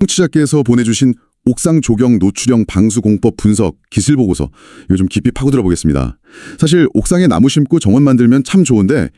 청취자께서 보내주신 옥상 조경 노출형 방수 공법 분석 기술 보고서 이거 좀 깊이 파고들어 보겠습니다. 사실 옥상에 나무 심고 정원 만들면 참 좋은데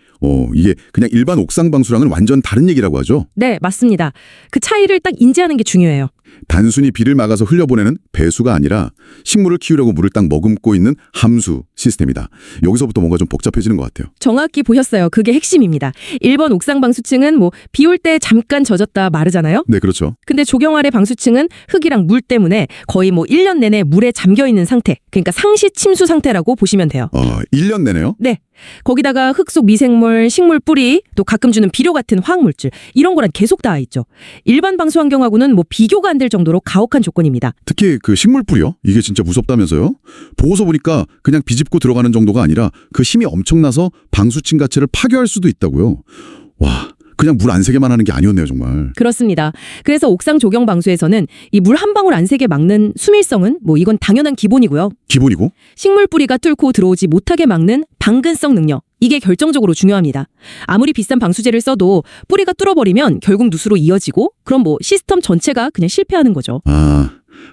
이게 그냥 일반 옥상 방수랑은 완전 다른 얘기라고 하죠. 네, 맞습니다. 그 차이를 딱 인지하는 게 중요해요. 단순히 비를 막아서 흘려보내는 배수가 아니라 식물을 키우려고 물을 딱 머금고 있는 함수 시스템이다. 여기서부터 뭔가 좀 복잡해지는 것 같아요. 정확히 보셨어요. 그게 핵심입니다. 1번 옥상 방수층은 비 올 때 잠깐 젖었다 마르잖아요. 네, 그렇죠. 근데 조경 아래 방수층은 흙이랑 물 때문에 거의 1년 내내 물에 잠겨 있는 상태. 그러니까 상시 침수 상태라고 보시면 돼요. 1년 내내요? 네. 거기다가 흙 속 미생물, 식물 뿌리, 또 가끔 주는 비료 같은 화학물질 이런 거랑 계속 닿아 있죠. 일반 방수 환경하고는 비교가 안 될 정도로 가혹한 조건입니다. 특히 그 식물 뿌리요? 이게 진짜 무섭다면서요? 보고서 보니까 그냥 비집고 들어가는 정도가 아니라 그 힘이 엄청나서 방수층 자체를 파괴할 수도 있다고요. 와, 그냥 물 안 새게만 하는 게 아니었네요, 정말. 그렇습니다. 그래서 옥상 조경 방수에서는 이 물 한 방울 안 새게 막는 수밀성은 이건 당연한 기본이고요. 기본이고? 식물 뿌리가 뚫고 들어오지 못하게 막는 방근성 능력. 이게 결정적으로 중요합니다. 아무리 비싼 방수제를 써도 뿌리가 뚫어버리면 결국 누수로 이어지고 그럼 시스템 전체가 그냥 실패하는 거죠.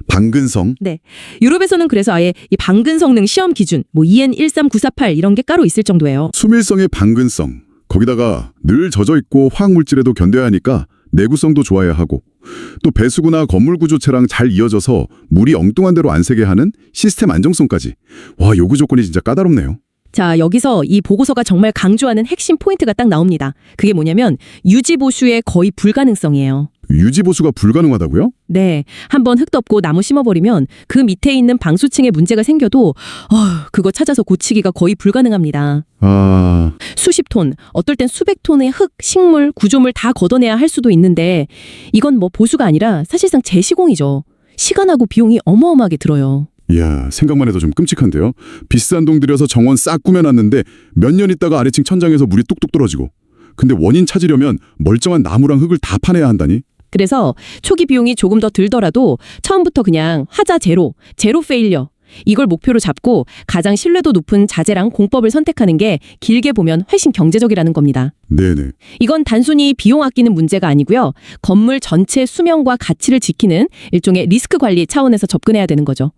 방근성? 네. 유럽에서는 그래서 아예 이 방근 성능 시험 기준 EN 13948 이런 게 따로 있을 정도예요. 수밀성의 방근성. 거기다가 늘 젖어있고 화학물질에도 견뎌야 하니까 내구성도 좋아야 하고 또 배수구나 건물 구조체랑 잘 이어져서 물이 엉뚱한 대로 안 새게 하는 시스템 안정성까지. 와, 요구 조건이 진짜 까다롭네요. 자, 여기서 이 보고서가 정말 강조하는 핵심 포인트가 딱 나옵니다. 그게 뭐냐면 유지보수의 거의 불가능성이에요. 유지보수가 불가능하다고요? 네. 한번 흙 덮고 나무 심어버리면 그 밑에 있는 방수층에 문제가 생겨도 그거 찾아서 고치기가 거의 불가능합니다. 수십 톤, 어떨 땐 수백 톤의 흙, 식물, 구조물 다 걷어내야 할 수도 있는데 이건 보수가 아니라 사실상 재시공이죠. 시간하고 비용이 어마어마하게 들어요. 이야, 생각만 해도 좀 끔찍한데요. 비싼 돈 들여서 정원 싹 꾸며놨는데 몇 년 있다가 아래층 천장에서 물이 뚝뚝 떨어지고 근데 원인 찾으려면 멀쩡한 나무랑 흙을 다 파내야 한다니? 그래서 초기 비용이 조금 더 들더라도 처음부터 그냥 하자 제로 페일리어 이걸 목표로 잡고 가장 신뢰도 높은 자재랑 공법을 선택하는 게 길게 보면 훨씬 경제적이라는 겁니다. 네네. 이건 단순히 비용 아끼는 문제가 아니고요. 건물 전체 수명과 가치를 지키는 일종의 리스크 관리 차원에서 접근해야 되는 거죠.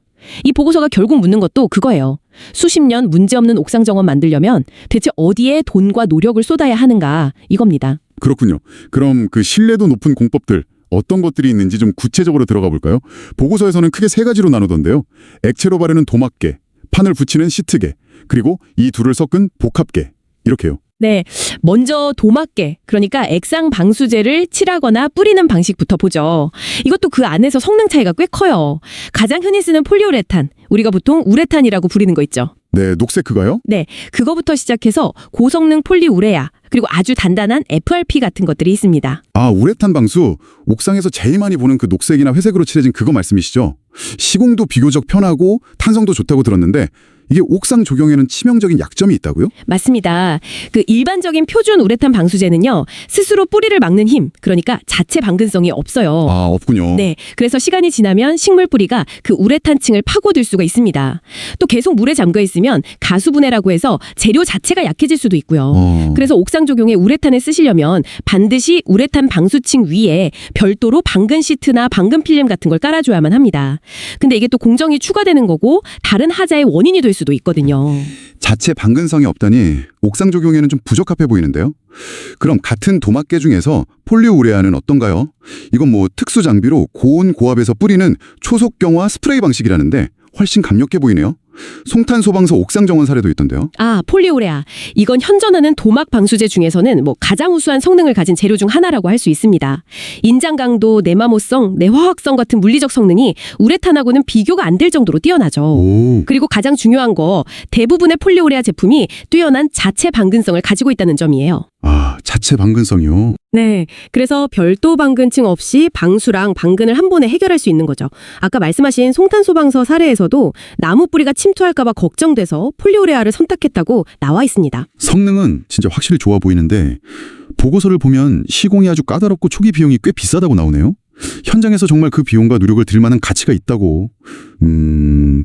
이 보고서가 결국 묻는 것도 그거예요. 수십 년 문제없는 옥상 정원 만들려면 대체 어디에 돈과 노력을 쏟아야 하는가 이겁니다. 그렇군요. 그럼 그 신뢰도 높은 공법들 어떤 것들이 있는지 좀 구체적으로 들어가 볼까요? 보고서에서는 크게 세 가지로 나누던데요. 액체로 바르는 도막계, 판을 붙이는 시트계, 그리고 이 둘을 섞은 복합계 이렇게요. 네, 먼저 도막계, 그러니까 액상 방수제를 칠하거나 뿌리는 방식부터 보죠. 이것도 그 안에서 성능 차이가 꽤 커요. 가장 흔히 쓰는 폴리우레탄, 우리가 보통 우레탄이라고 부르는 거 있죠. 네, 녹색 그거요? 네, 그거부터 시작해서 고성능 폴리우레아, 그리고 아주 단단한 FRP 같은 것들이 있습니다. 우레탄 방수, 옥상에서 제일 많이 보는 그 녹색이나 회색으로 칠해진 그거 말씀이시죠? 시공도 비교적 편하고 탄성도 좋다고 들었는데 이게 옥상 조경에는 치명적인 약점이 있다고요? 맞습니다. 그 일반적인 표준 우레탄 방수제는요. 스스로 뿌리를 막는 힘, 그러니까 자체 방근성이 없어요. 없군요. 네, 그래서 시간이 지나면 식물 뿌리가 그 우레탄층을 파고들 수가 있습니다. 또 계속 물에 잠겨 있으면 가수분해라고 해서 재료 자체가 약해질 수도 있고요. 그래서 옥상 조경에 우레탄을 쓰시려면 반드시 우레탄 방수층 위에 별도로 방근 시트나 방근 필름 같은 걸 깔아줘야만 합니다. 근데 이게 또 공정이 추가되는 거고 다른 하자의 원인이 될 수도 있거든요. 자체 방근성이 없다니 옥상 조경에는 좀 부적합해 보이는데요. 그럼 같은 도막계 중에서 폴리우레아는 어떤가요? 이건 특수 장비로 고온 고압에서 뿌리는 초속경화 스프레이 방식이라는데 훨씬 강력해 보이네요. 송탄 소방서 옥상 정원 사례도 있던데요. 폴리우레아. 이건 현존하는 도막 방수제 중에서는 가장 우수한 성능을 가진 재료 중 하나라고 할 수 있습니다. 인장 강도, 내마모성, 내화학성 같은 물리적 성능이 우레탄하고는 비교가 안 될 정도로 뛰어나죠. 그리고 가장 중요한 거 대부분의 폴리우레아 제품이 뛰어난 자체 방근성을 가지고 있다는 점이에요. 자체 방근성이요? 네. 그래서 별도 방근층 없이 방수랑 방근을 한 번에 해결할 수 있는 거죠. 아까 말씀하신 송탄소방서 사례에서도 나무 뿌리가 침투할까 봐 걱정돼서 폴리우레아를 선택했다고 나와 있습니다. 성능은 진짜 확실히 좋아 보이는데 보고서를 보면 시공이 아주 까다롭고 초기 비용이 꽤 비싸다고 나오네요. 현장에서 정말 그 비용과 노력을 들일 만한 가치가 있다고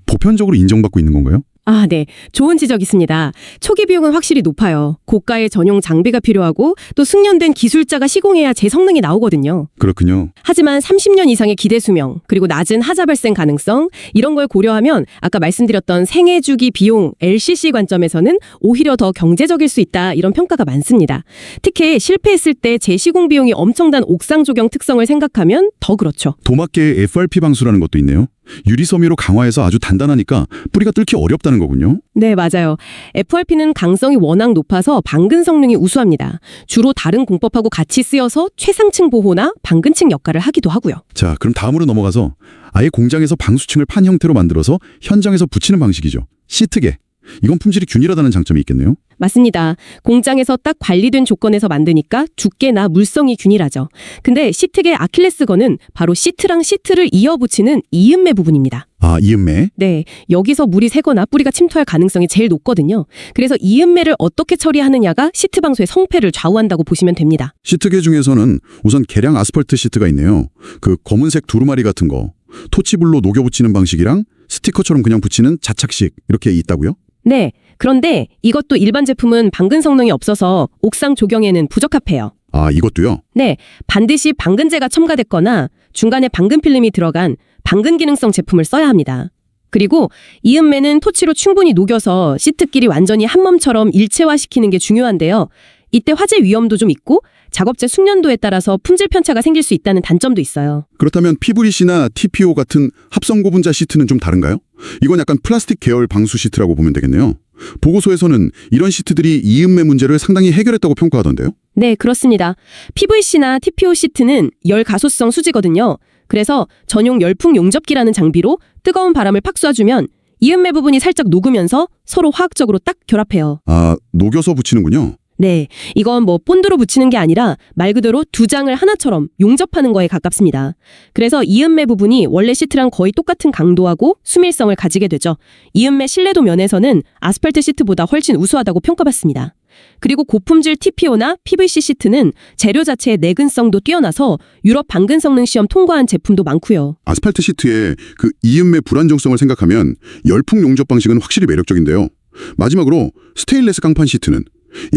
보편적으로 인정받고 있는 건가요? 아, 네. 좋은 지적이십니다. 초기 비용은 확실히 높아요. 고가의 전용 장비가 필요하고 또 숙련된 기술자가 시공해야 제 성능이 나오거든요. 그렇군요. 하지만 30년 이상의 기대 수명, 그리고 낮은 하자 발생 가능성, 이런 걸 고려하면 아까 말씀드렸던 생애 주기 비용, LCC 관점에서는 오히려 더 경제적일 수 있다, 이런 평가가 많습니다. 특히 실패했을 때 재시공 비용이 엄청난 옥상 조경 특성을 생각하면 더 그렇죠. 도마계의 FRP 방수라는 것도 있네요. 유리섬유로 강화해서 아주 단단하니까 뿌리가 뚫기 어렵다는 거군요. 네, 맞아요. FRP는 강성이 워낙 높아서 방근 성능이 우수합니다. 주로 다른 공법하고 같이 쓰여서 최상층 보호나 방근층 역할을 하기도 하고요. 자, 그럼 다음으로 넘어가서 아예 공장에서 방수층을 판 형태로 만들어서 현장에서 붙이는 방식이죠. 시트계. 이건 품질이 균일하다는 장점이 있겠네요. 맞습니다. 공장에서 딱 관리된 조건에서 만드니까 두께나 물성이 균일하죠. 근데 시트계 아킬레스건은 바로 시트랑 시트를 이어붙이는 이음매 부분입니다. 아, 이음매? 네, 여기서 물이 새거나 뿌리가 침투할 가능성이 제일 높거든요. 그래서 이음매를 어떻게 처리하느냐가 시트 방수의 성패를 좌우한다고 보시면 됩니다. 시트계 중에서는 우선 계량 아스팔트 시트가 있네요. 그 검은색 두루마리 같은 거. 토치불로 녹여 붙이는 방식이랑 스티커처럼 그냥 붙이는 자착식 이렇게 있다고요? 네, 그런데 이것도 일반 제품은 방근 성능이 없어서 옥상 조경에는 부적합해요. 아, 이것도요? 네, 반드시 방근제가 첨가됐거나 중간에 방근 필름이 들어간 방근 기능성 제품을 써야 합니다. 그리고 이음매는 토치로 충분히 녹여서 시트끼리 완전히 한 몸처럼 일체화시키는 게 중요한데요. 이때 화재 위험도 좀 있고 작업재 숙련도에 따라서 품질 편차가 생길 수 있다는 단점도 있어요. 그렇다면 PVC나 TPO 같은 합성 고분자 시트는 좀 다른가요? 이건 약간 플라스틱 계열 방수 시트라고 보면 되겠네요. 보고서에서는 이런 시트들이 이음매 문제를 상당히 해결했다고 평가하던데요. 네, 그렇습니다. PVC나 TPO 시트는 열 가소성 수지거든요. 그래서 전용 열풍 용접기라는 장비로 뜨거운 바람을 팍 쏴주면 이음매 부분이 살짝 녹으면서 서로 화학적으로 딱 결합해요. 아, 녹여서 붙이는군요. 네, 이건 뭐 본드로 붙이는 게 아니라 말 그대로 두 장을 하나처럼 용접하는 거에 가깝습니다. 그래서 이음매 부분이 원래 시트랑 거의 똑같은 강도하고 수밀성을 가지게 되죠. 이음매 신뢰도 면에서는 아스팔트 시트보다 훨씬 우수하다고 평가받습니다. 그리고 고품질 TPO나 PVC 시트는 재료 자체의 내근성도 뛰어나서 유럽 방근 성능 시험 통과한 제품도 많고요. 아스팔트 시트의 그 이음매 불안정성을 생각하면 열풍 용접 방식은 확실히 매력적인데요. 마지막으로 스테인레스 강판 시트는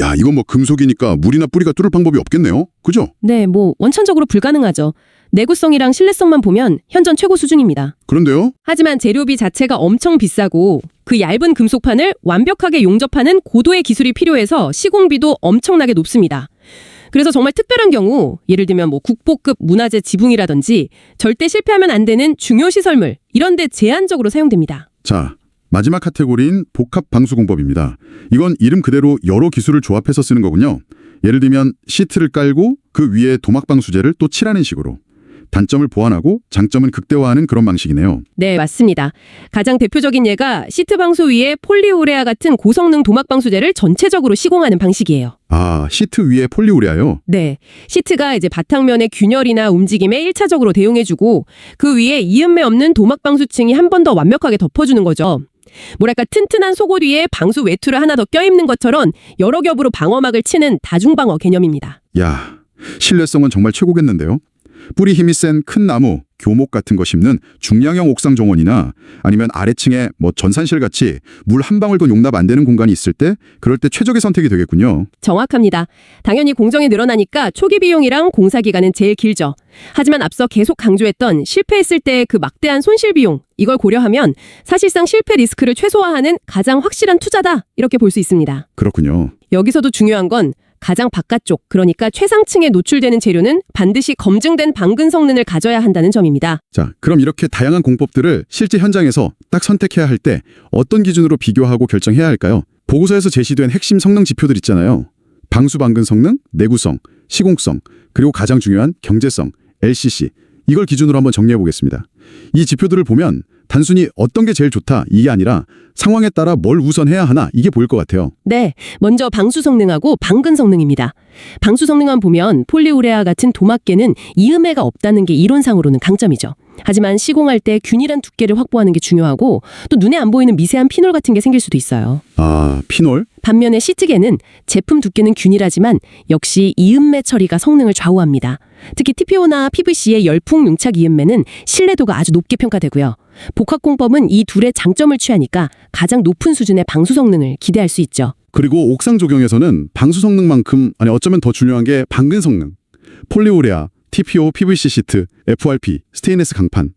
야, 이건 뭐 금속이니까 물이나 뿌리가 뚫을 방법이 없겠네요. 그죠? 네, 뭐 원천적으로 불가능하죠. 내구성이랑 신뢰성만 보면 현존 최고 수준입니다. 그런데요? 하지만 재료비 자체가 엄청 비싸고 그 얇은 금속판을 완벽하게 용접하는 고도의 기술이 필요해서 시공비도 엄청나게 높습니다. 그래서 정말 특별한 경우, 예를 들면 뭐 국보급 문화재 지붕이라든지 절대 실패하면 안 되는 중요 시설물, 이런 데 제한적으로 사용됩니다. 자, 마지막 카테고리인 복합 방수 공법입니다. 이건 이름 그대로 여러 기술을 조합해서 쓰는 거군요. 예를 들면 시트를 깔고 그 위에 도막 방수제를 또 칠하는 식으로. 단점을 보완하고 장점은 극대화하는 그런 방식이네요. 네, 맞습니다. 가장 대표적인 예가 시트 방수 위에 폴리우레아 같은 고성능 도막 방수제를 전체적으로 시공하는 방식이에요. 아, 시트 위에 폴리우레아요? 네, 시트가 이제 바탕면의 균열이나 움직임에 1차적으로 대용해주고 그 위에 이음매 없는 도막 방수층이 한 번 더 완벽하게 덮어주는 거죠. 뭐랄까 튼튼한 속옷 위에 방수 외투를 하나 더 껴입는 것처럼 여러 겹으로 방어막을 치는 다중방어 개념입니다. 야, 신뢰성은 정말 최고겠는데요. 뿌리 힘이 센 큰 나무, 교목 같은 거 심는 중량형 옥상 정원이나 아니면 아래층에 뭐 전산실 같이 물 한 방울도 용납 안 되는 공간이 있을 때 그럴 때 최적의 선택이 되겠군요. 정확합니다. 당연히 공정이 늘어나니까 초기 비용이랑 공사 기간은 제일 길죠. 하지만 앞서 계속 강조했던 실패했을 때 그 막대한 손실 비용, 이걸 고려하면 사실상 실패 리스크를 최소화하는 가장 확실한 투자다, 이렇게 볼 수 있습니다. 그렇군요. 여기서도 중요한 건 가장 바깥쪽, 그러니까 최상층에 노출되는 재료는 반드시 검증된 방근 성능을 가져야 한다는 점입니다. 자, 그럼 이렇게 다양한 공법들을 실제 현장에서 딱 선택해야 할 때 어떤 기준으로 비교하고 결정해야 할까요? 보고서에서 제시된 핵심 성능 지표들 있잖아요. 방수 방근 성능, 내구성, 시공성, 그리고 가장 중요한 경제성, LCC. 이걸 기준으로 한번 정리해 보겠습니다. 이 지표들을 보면 단순히 어떤 게 제일 좋다 이게 아니라 상황에 따라 뭘 우선해야 하나 이게 보일 것 같아요. 네, 먼저 방수 성능하고 방근 성능입니다. 방수 성능만 보면 폴리우레아 같은 도막계는 이음매가 없다는 게 이론상으로는 강점이죠. 하지만 시공할 때 균일한 두께를 확보하는 게 중요하고 또 눈에 안 보이는 미세한 피놀 같은 게 생길 수도 있어요. 아, 피놀? 반면에 시트계는 제품 두께는 균일하지만 역시 이음매 처리가 성능을 좌우합니다. 특히 TPO나 PVC의 열풍 용착 이음매는 신뢰도가 아주 높게 평가되고요. 복합공법은 이 둘의 장점을 취하니까 가장 높은 수준의 방수 성능을 기대할 수 있죠. 그리고 옥상 조경에서는 방수 성능만큼 어쩌면 더 중요한 게 방근 성능. 폴리우레아, TPO, PVC 시트, FRP, 스테인리스 강판.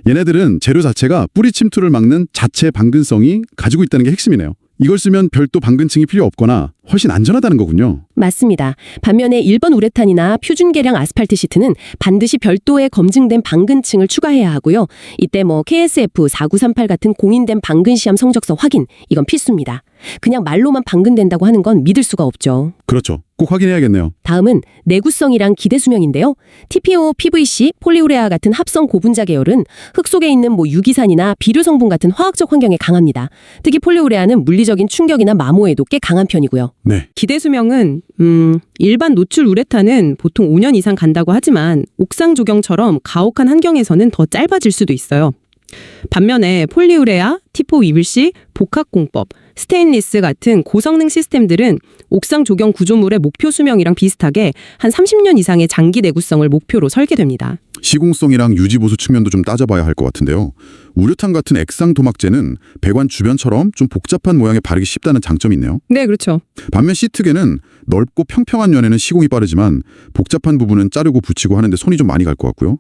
얘네들은 재료 자체가 뿌리 침투를 막는 자체 방근성이 가지고 있다는 게 핵심이네요. 이걸 쓰면 별도 방근층이 필요 없거나 훨씬 안전하다는 거군요. 맞습니다. 반면에 일반 우레탄이나 표준 계량 아스팔트 시트는 반드시 별도의 검증된 방근층을 추가해야 하고요. 이때 KSF 4938 같은 공인된 방근 시험 성적서 확인, 이건 필수입니다. 그냥 말로만 방근된다고 하는 건 믿을 수가 없죠. 그렇죠. 꼭 확인해야겠네요. 다음은 내구성이랑 기대 수명인데요. TPO, PVC, 폴리우레아 같은 합성 고분자 계열은 흙 속에 있는 유기산이나 비료 성분 같은 화학적 환경에 강합니다. 특히 폴리우레아는 물리적인 충격이나 마모에도 꽤 강한 편이고요. 네. 기대 수명은 일반 노출 우레탄은 보통 5년 이상 간다고 하지만 옥상 조경처럼 가혹한 환경에서는 더 짧아질 수도 있어요. 반면에 폴리우레아, TPO PVC, 복합공법, 스테인리스 같은 고성능 시스템들은 옥상 조경 구조물의 목표 수명이랑 비슷하게 한 30년 이상의 장기 내구성을 목표로 설계됩니다. 시공성이랑 유지보수 측면도 좀 따져봐야 할 것 같은데요. 우레탄 같은 액상 도막재는 배관 주변처럼 좀 복잡한 모양에 바르기 쉽다는 장점이 있네요. 네, 그렇죠. 반면 시트계는 넓고 평평한 면에는 시공이 빠르지만 복잡한 부분은 자르고 붙이고 하는데 손이 좀 많이 갈 것 같고요.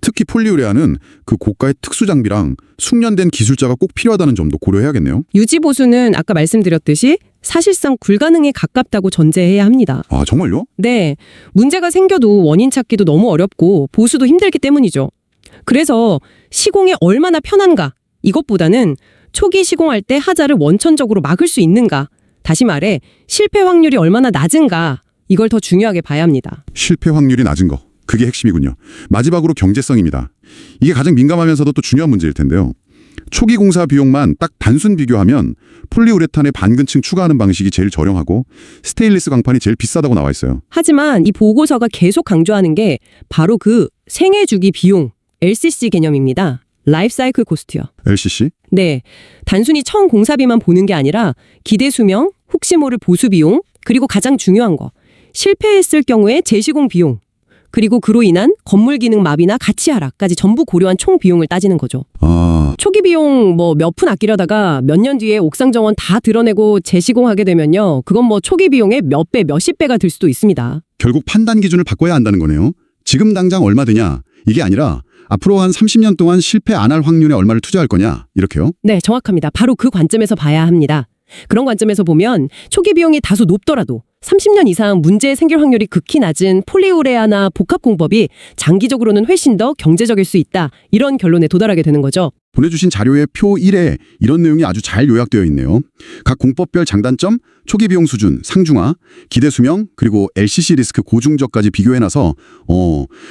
특히 폴리우레아는 그 고가의 특수 장비랑 숙련된 기술자가 꼭 필요하다는 점도 고려해야겠네요. 유지 보수는 아까 말씀드렸듯이 사실상 불가능에 가깝다고 전제해야 합니다. 아, 정말요? 네, 문제가 생겨도 원인 찾기도 너무 어렵고 보수도 힘들기 때문이죠. 그래서 시공이 얼마나 편한가 이것보다는 초기 시공할 때 하자를 원천적으로 막을 수 있는가, 다시 말해 실패 확률이 얼마나 낮은가, 이걸 더 중요하게 봐야 합니다. 실패 확률이 낮은 거. 그게 핵심이군요. 마지막으로 경제성입니다. 이게 가장 민감하면서도 또 중요한 문제일 텐데요. 초기 공사 비용만 딱 단순 비교하면 폴리우레탄의 반근층 추가하는 방식이 제일 저렴하고 스테인리스 강판이 제일 비싸다고 나와 있어요. 하지만 이 보고서가 계속 강조하는 게 바로 그 생애 주기 비용, LCC 개념입니다. 라이프 사이클 코스트요. LCC? 네, 단순히 처음 공사비만 보는 게 아니라 기대 수명, 혹시 모를 보수 비용, 그리고 가장 중요한 거, 실패했을 경우의 재시공 비용, 그리고 그로 인한 건물 기능 마비나 가치 하락까지 전부 고려한 총 비용을 따지는 거죠. 아, 초기 비용 몇 푼 아끼려다가 몇 년 뒤에 옥상 정원 다 드러내고 재시공하게 되면요, 그건 초기 비용의 몇 배, 몇십 배가 들 수도 있습니다. 결국 판단 기준을 바꿔야 한다는 거네요. 지금 당장 얼마 드냐? 이게 아니라 앞으로 한 30년 동안 실패 안 할 확률에 얼마를 투자할 거냐? 이렇게요? 네, 정확합니다. 바로 그 관점에서 봐야 합니다. 그런 관점에서 보면 초기 비용이 다소 높더라도 30년 이상 문제 생길 확률이 극히 낮은 폴리우레아나 복합공법이 장기적으로는 훨씬 더 경제적일 수 있다, 이런 결론에 도달하게 되는 거죠. 보내주신 자료의 표 1에 이런 내용이 아주 잘 요약되어 있네요. 각 공법별 장단점, 초기 비용 수준, 상중하, 기대 수명, 그리고 LCC 리스크 고중적까지 비교해놔서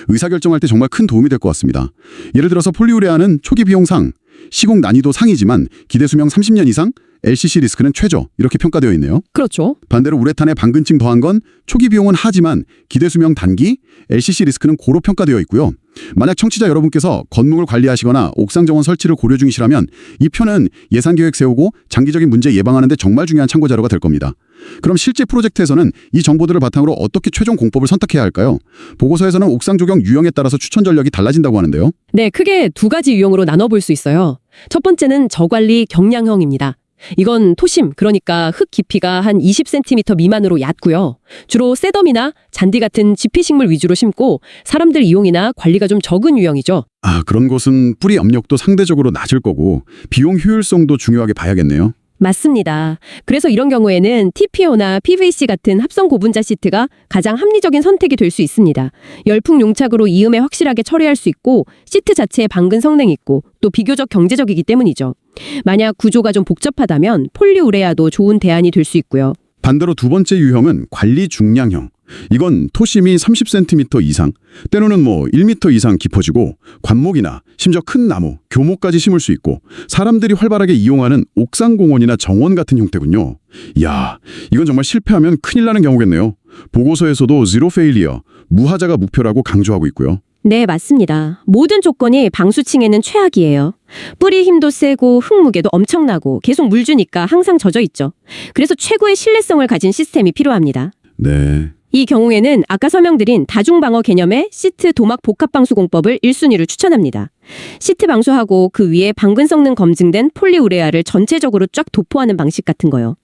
의사결정할 때 정말 큰 도움이 될 것 같습니다. 예를 들어서 폴리우레아는 초기 비용 상, 시공 난이도 상이지만 기대 수명 30년 이상, LCC 리스크는 최저, 이렇게 평가되어 있네요. 그렇죠. 반대로 우레탄에 반근층 더한 건 초기 비용은 하지만 기대 수명 단기, LCC 리스크는 고로 평가되어 있고요. 만약 청취자 여러분께서 건물을 관리하시거나 옥상 정원 설치를 고려 중이시라면 이 표는 예산 계획 세우고 장기적인 문제 예방하는 데 정말 중요한 참고 자료가 될 겁니다. 그럼 실제 프로젝트에서는 이 정보들을 바탕으로 어떻게 최종 공법을 선택해야 할까요? 보고서에서는 옥상 조경 유형에 따라서 추천 전력이 달라진다고 하는데요. 네, 크게 두 가지 유형으로 나눠볼 수 있어요. 첫 번째는 저관리 경량형입니다. 이건 토심, 그러니까 흙 깊이가 한 20cm 미만으로 얕고요. 주로 셋덤이나 잔디 같은 지피식물 위주로 심고 사람들 이용이나 관리가 좀 적은 유형이죠. 아, 그런 곳은 뿌리 압력도 상대적으로 낮을 거고 비용 효율성도 중요하게 봐야겠네요. 맞습니다. 그래서 이런 경우에는 TPO나 PVC 같은 합성 고분자 시트가 가장 합리적인 선택이 될 수 있습니다. 열풍 용착으로 이음에 확실하게 처리할 수 있고 시트 자체에 방근 성능이 있고 또 비교적 경제적이기 때문이죠. 만약 구조가 좀 복잡하다면 폴리우레아도 좋은 대안이 될 수 있고요. 반대로 두 번째 유형은 관리 중량형. 이건 토심이 30cm 이상, 때로는 1m 이상 깊어지고 관목이나 심지어 큰 나무, 교목까지 심을 수 있고 사람들이 활발하게 이용하는 옥상 공원이나 정원 같은 형태군요. 이야, 이건 정말 실패하면 큰일 나는 경우겠네요. 보고서에서도 제로 페일리어, 무하자가 목표라고 강조하고 있고요. 네, 맞습니다. 모든 조건이 방수층에는 최악이에요. 뿌리 힘도 세고 흙무게도 엄청나고 계속 물 주니까 항상 젖어 있죠. 그래서 최고의 신뢰성을 가진 시스템이 필요합니다. 네. 이 경우에는 아까 설명드린 다중방어 개념의 시트 도막 복합방수공법을 1순위로 추천합니다. 시트 방수하고 그 위에 방근 성능 검증된 폴리우레아를 전체적으로 쫙 도포하는 방식 같은 거요.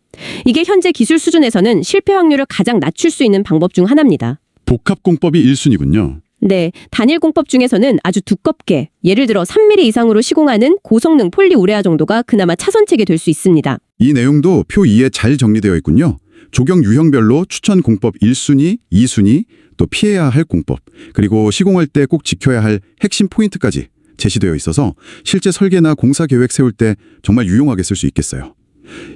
이게 현재 기술 수준에서는 실패 확률을 가장 낮출 수 있는 방법 중 하나입니다. 복합공법이 1순위군요. 네, 단일 공법 중에서는 아주 두껍게, 예를 들어 3mm 이상으로 시공하는 고성능 폴리우레아 정도가 그나마 차선책이 될 수 있습니다. 이 내용도 표 2에 잘 정리되어 있군요. 조경 유형별로 추천 공법 1순위, 2순위, 또 피해야 할 공법, 그리고 시공할 때 꼭 지켜야 할 핵심 포인트까지 제시되어 있어서 실제 설계나 공사 계획 세울 때 정말 유용하게 쓸 수 있겠어요.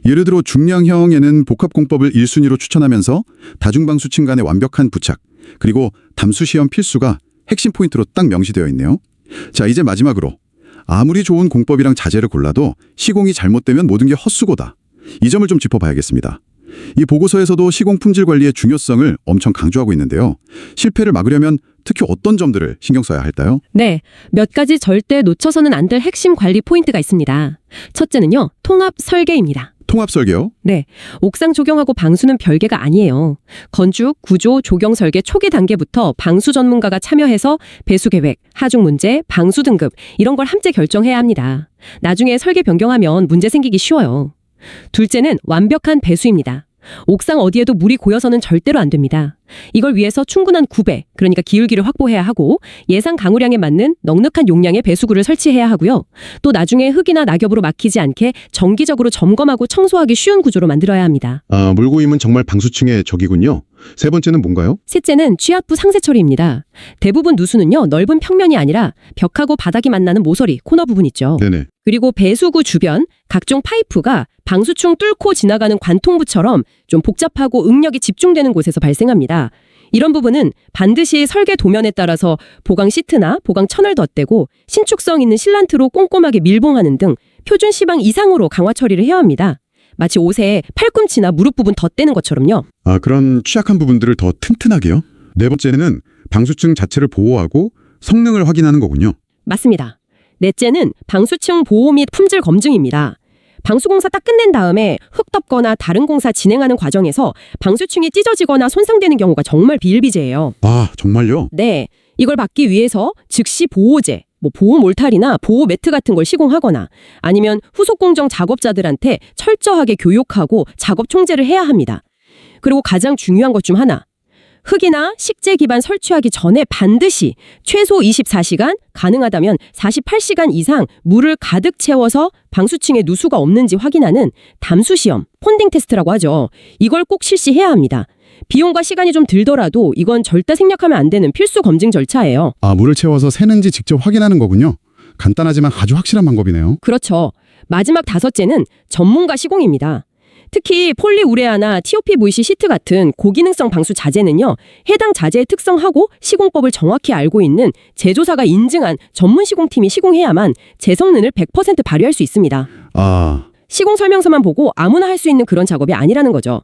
예를 들어 중량형에는 복합공법을 1순위로 추천하면서 다중방수층 간의 완벽한 부착, 그리고 담수시험 필수가 핵심 포인트로 딱 명시되어 있네요. 자, 이제 마지막으로 아무리 좋은 공법이랑 자재를 골라도 시공이 잘못되면 모든 게 헛수고다. 이 점을 좀 짚어봐야겠습니다. 이 보고서에서도 시공 품질 관리의 중요성을 엄청 강조하고 있는데요. 실패를 막으려면 특히 어떤 점들을 신경 써야 할까요? 네, 몇 가지 절대 놓쳐서는 안 될 핵심 관리 포인트가 있습니다. 첫째는요, 통합 설계입니다. 통합 설계요? 네, 옥상 조경하고 방수는 별개가 아니에요. 건축, 구조, 조경 설계 초기 단계부터 방수 전문가가 참여해서 배수 계획, 하중 문제, 방수 등급 이런 걸 함께 결정해야 합니다. 나중에 설계 변경하면 문제 생기기 쉬워요. 둘째는 완벽한 배수입니다. 옥상 어디에도 물이 고여서는 절대로 안 됩니다. 이걸 위해서 충분한 구배, 그러니까 기울기를 확보해야 하고 예상 강우량에 맞는 넉넉한 용량의 배수구를 설치해야 하고요. 또 나중에 흙이나 낙엽으로 막히지 않게 정기적으로 점검하고 청소하기 쉬운 구조로 만들어야 합니다. 아, 물고임은 정말 방수층의 적이군요. 세 번째는 뭔가요? 셋째는 취압부 상세 처리입니다. 대부분 누수는요, 넓은 평면이 아니라 벽하고 바닥이 만나는 모서리, 코너 부분 있죠. 네네. 그리고 배수구 주변 각종 파이프가 방수층 뚫고 지나가는 관통부처럼 좀 복잡하고 응력이 집중되는 곳에서 발생합니다. 이런 부분은 반드시 설계 도면에 따라서 보강 시트나 보강 천을 덧대고 신축성 있는 실란트로 꼼꼼하게 밀봉하는 등 표준 시방 이상으로 강화 처리를 해야 합니다. 마치 옷에 팔꿈치나 무릎 부분 덧대는 것처럼요. 아, 그런 취약한 부분들을 더 튼튼하게요? 네 번째는 방수층 자체를 보호하고 성능을 확인하는 거군요. 맞습니다. 넷째는 방수층 보호 및 품질 검증입니다. 방수공사 딱 끝낸 다음에 흙 덮거나 다른 공사 진행하는 과정에서 방수층이 찢어지거나 손상되는 경우가 정말 비일비재해요. 아, 정말요? 네, 이걸 막기 위해서 즉시 보호제, 보호 몰탈이나 보호 매트 같은 걸 시공하거나 아니면 후속 공정 작업자들한테 철저하게 교육하고 작업 총재를 해야 합니다. 그리고 가장 중요한 것 중 하나, 흙이나 식재 기반 설치하기 전에 반드시 최소 24시간, 가능하다면 48시간 이상 물을 가득 채워서 방수층에 누수가 없는지 확인하는 담수시험, 폰딩 테스트라고 하죠. 이걸 꼭 실시해야 합니다. 비용과 시간이 좀 들더라도 이건 절대 생략하면 안 되는 필수 검증 절차예요. 아, 물을 채워서 새는지 직접 확인하는 거군요. 간단하지만 아주 확실한 방법이네요. 그렇죠. 마지막 다섯째는 전문가 시공입니다. 특히 폴리우레아나 TOPVC 시트 같은 고기능성 방수 자재는요, 해당 자재의 특성하고 시공법을 정확히 알고 있는 제조사가 인증한 전문 시공팀이 시공해야만 제 성능을 100% 발휘할 수 있습니다. 아, 시공 설명서만 보고 아무나 할 수 있는 그런 작업이 아니라는 거죠.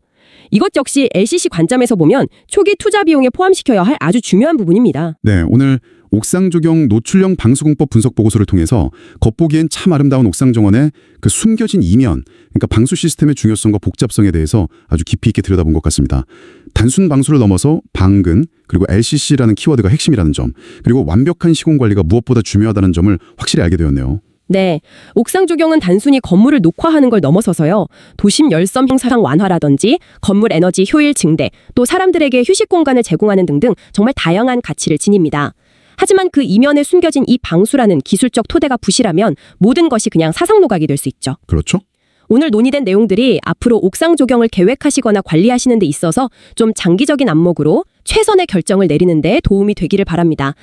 이것 역시 LCC 관점에서 보면 초기 투자 비용에 포함시켜야 할 아주 중요한 부분입니다. 네, 오늘 옥상 조경 노출형 방수공법 분석 보고서를 통해서 겉보기엔 참 아름다운 옥상 정원의 그 숨겨진 이면, 그러니까 방수 시스템의 중요성과 복잡성에 대해서 아주 깊이 있게 들여다본 것 같습니다. 단순 방수를 넘어서 방근, 그리고 LCC라는 키워드가 핵심이라는 점, 그리고 완벽한 시공 관리가 무엇보다 중요하다는 점을 확실히 알게 되었네요. 네, 옥상 조경은 단순히 건물을 녹화하는 걸 넘어서서요, 도심 열섬 형상 완화라든지 건물 에너지 효율 증대, 또 사람들에게 휴식 공간을 제공하는 등등 정말 다양한 가치를 지닙니다. 하지만 그 이면에 숨겨진 이 방수라는 기술적 토대가 부실하면 모든 것이 그냥 사상노각이 될 수 있죠. 그렇죠? 오늘 논의된 내용들이 앞으로 옥상 조경을 계획하시거나 관리하시는 데 있어서 좀 장기적인 안목으로 최선의 결정을 내리는 데 도움이 되기를 바랍니다.